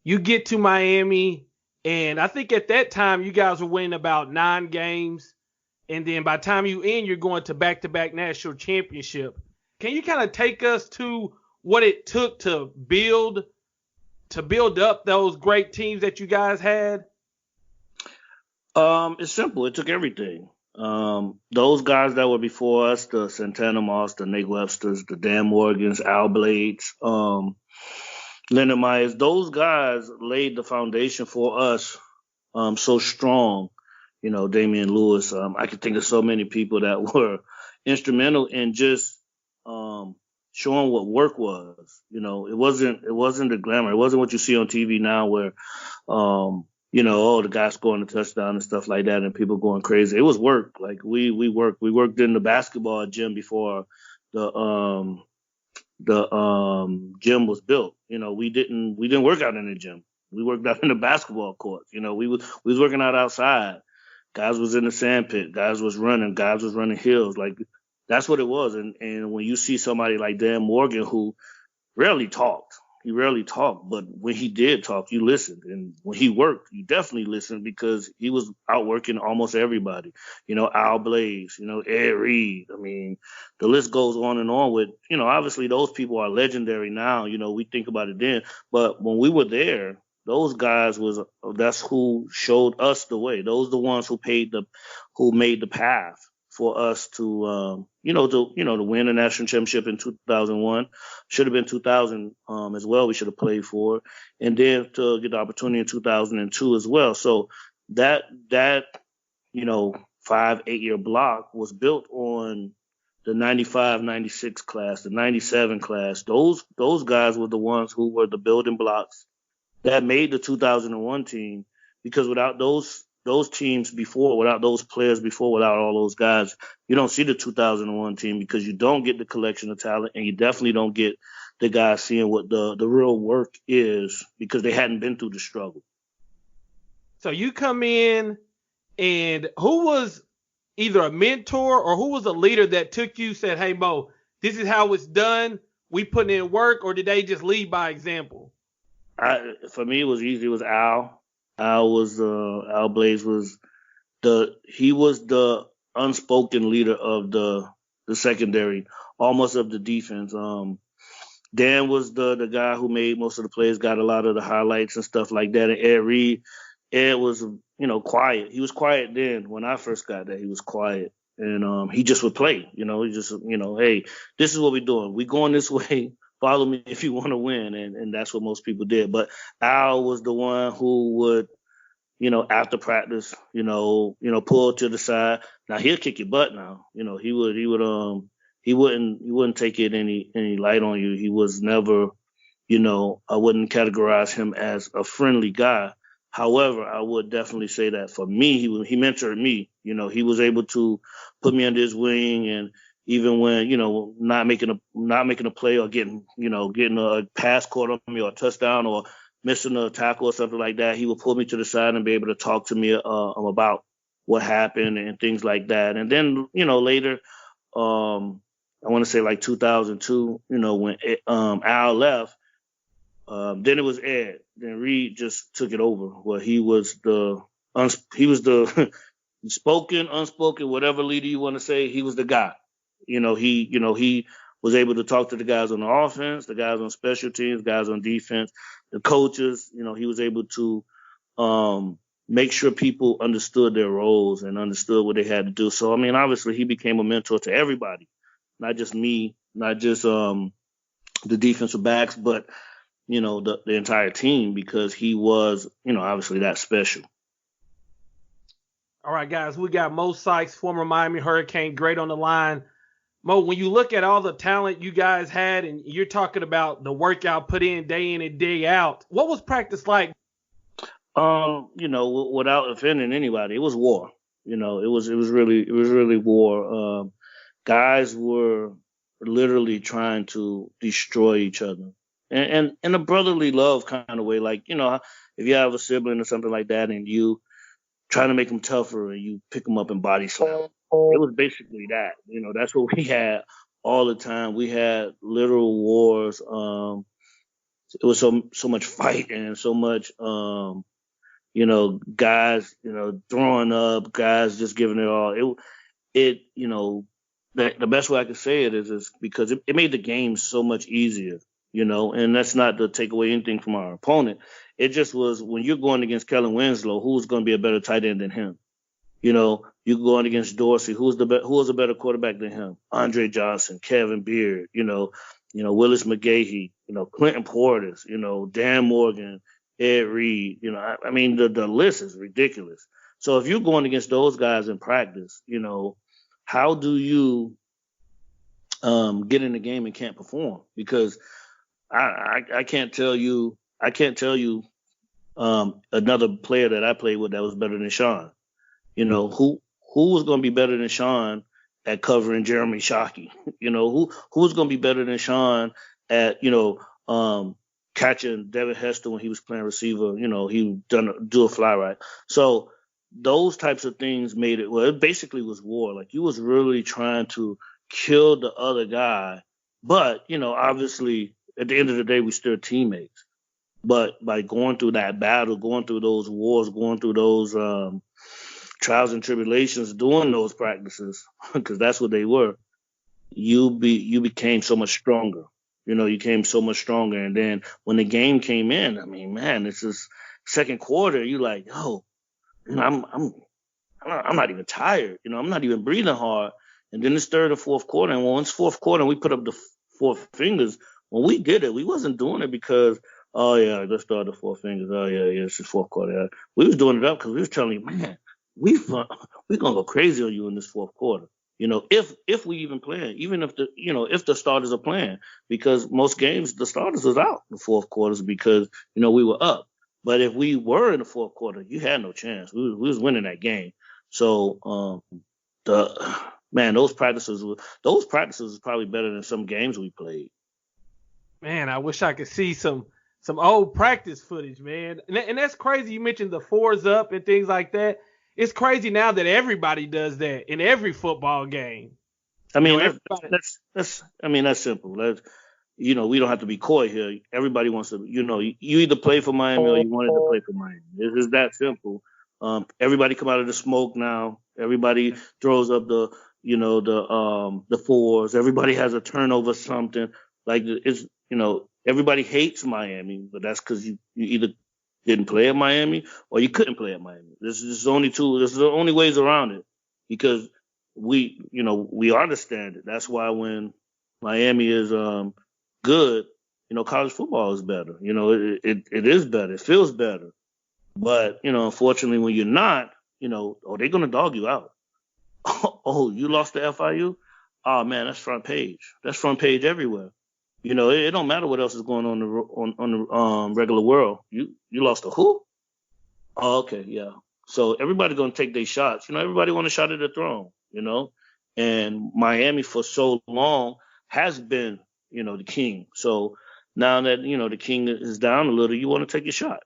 You get to Miami, and I think at that time you guys were winning about 9 games, and then by the time you end, you're going to back-to-back national championship. Can you kind of take us to what it took to build up those great teams that you guys had? It's simple. It took everything. Those guys that were before us, the Santana Moss, the Nate Websters, the Dan Morgans, Al Blades, Leonard Myers, those guys laid the foundation for us so strong. Damian Lewis. I could think of so many people that were instrumental in just um, showing what work was. It wasn't the glamour. It wasn't what you see on TV now, where oh, the guy scoring a touchdown and stuff like that, and people going crazy. It was work. Like we worked. We worked in the basketball gym before the gym was built. We didn't work out in the gym. We worked out in the basketball courts. We was working out outside. Guys was in the sand pit. Guys was running. Guys was running hills. Like that's what it was. And when you see somebody like Dan Morgan who rarely talked, he rarely talked, but when he did talk, you listened. And when he worked, you definitely listened because he was outworking almost everybody. Al Blaze, Ed Reed. I mean, the list goes on and on with, obviously those people are legendary now. We think about it then. But when we were there, those guys that's who showed us the way. Those the ones who made the path for us to win a national championship in 2001. Should have been 2000 as well. We should have played for it, and then to get the opportunity in 2002 as well. So that 5-8 year block was built on the 95, 96 class, the 97 class. Those guys were the ones who were the building blocks that made the 2001 team, because without those teams before, without those players before, without all those guys, you don't see the 2001 team, because you don't get the collection of talent, and you definitely don't get the guys seeing what the real work is, because they hadn't been through the struggle. So you come in, and who was either a mentor or who was a leader that took you, said, "Hey Mo, this is how it's done. We put in work," or did they just lead by example? For me, it was easy. It was Al. Al Blaze was the unspoken leader of the secondary, almost of the defense. Dan was the guy who made most of the plays, got a lot of the highlights and stuff like that. And Ed Reed, Ed was quiet. He was quiet then. When I first got there, he was quiet, and he just would play. He just hey, this is what we're doing. We going this way. Follow me if you want to win, and that's what most people did. But Al was the one who would after practice, pull to the side. Now he'll kick your butt now. He wouldn't take it any light on you. He was never, I wouldn't categorize him as a friendly guy. However, I would definitely say that for me, he mentored me. He was able to put me under his wing, and even when not making a play, or getting a pass caught on me, or a touchdown, or missing a tackle or something like that, he would pull me to the side and be able to talk to me about what happened and things like that. And then later, I want to say like 2002, when Al left, then it was Ed. Then Reed just took it over. Where he was the spoken, unspoken, whatever leader you want to say. He was the guy. He was able to talk to the guys on the offense, the guys on special teams, guys on defense, the coaches. He was able to make sure people understood their roles and understood what they had to do. So, I mean, obviously, he became a mentor to everybody, not just me, not just the defensive backs, but the entire team, because he was obviously that special. All right, guys, we got Mo Sykes, former Miami Hurricane, great on the line. Mo, when you look at all the talent you guys had, and you're talking about the workout put in and day out, what was practice like? Without offending anybody, it was war. It was really war. Guys were literally trying to destroy each other, and in a brotherly love kind of way. Like, if you have a sibling or something like that, and you trying to make them tougher, and you pick them up and body slam. It was basically that. That's what we had all the time. We had literal wars. it was so much fight and so much guys throwing up, guys just giving it all. The best way I can say it is because it made the game so much easier, and that's not to take away anything from our opponent. It just was when you're going against Kellen Winslow, who's going to be a better tight end than him? You're going against Dorsey, who was a better quarterback than him? Andre Johnson, Kevin Beard, Willis McGahee, Clinton Portis, Dan Morgan, Ed Reed. I mean, the list is ridiculous. So if you're going against those guys in practice, how do you get in the game and can't perform? Because I can't tell you another player that I played with that was better than Sean. Who was going to be better than Sean at covering Jeremy Shockey? Who was going to be better than Sean at catching Devin Hester when he was playing receiver? He would do a fly right. So those types of things made it. Well, it basically was war. Like you was really trying to kill the other guy, but obviously at the end of the day, we still teammates. But by going through that battle, going through those wars, going through those trials and tribulations, doing those practices, because that's what they were, you became so much stronger. You came so much stronger. And then when the game came in, I mean, man, it's just second quarter. You like, yo, I'm not even tired. I'm not even breathing hard. And then it's third or fourth quarter. And once fourth quarter, and we put up the four fingers. When we did it, we wasn't doing it because, oh yeah, let's start the four fingers. Oh yeah, it's the fourth quarter. Yeah. We was doing it up because we was telling you, man, we gonna go crazy on you in this fourth quarter. If we even playing, even if if the starters are playing, because most games the starters was out in the fourth quarters because we were up. But if we were in the fourth quarter, you had no chance. We was winning that game. So those practices was probably better than some games we played. Man, I wish I could see some old practice footage, man. And that's crazy. You mentioned the fours up and things like that. It's crazy now that everybody does that in every football game. I mean, that's simple. We don't have to be coy here. Everybody wants to, you either play for Miami or you wanted to play for Miami. It's that simple. Everybody come out of the smoke now. Everybody throws up the fours. Everybody has a turnover something. Like everybody hates Miami, but that's because you either didn't play at Miami or you couldn't play at Miami. This is the only ways around it, because we are the standard. That's why when Miami is good, college football is better. It is better. It feels better. But, unfortunately, when you're not, they're going to dog you out. Oh, you lost to FIU? Oh, man, that's front page. That's front page everywhere. It don't matter what else is going on the regular world. You lost to who? Oh, okay, yeah. So everybody going to take their shots. Everybody want a shot at the throne, And Miami for so long has been, the king. So now that, the king is down a little, you want to take your shot.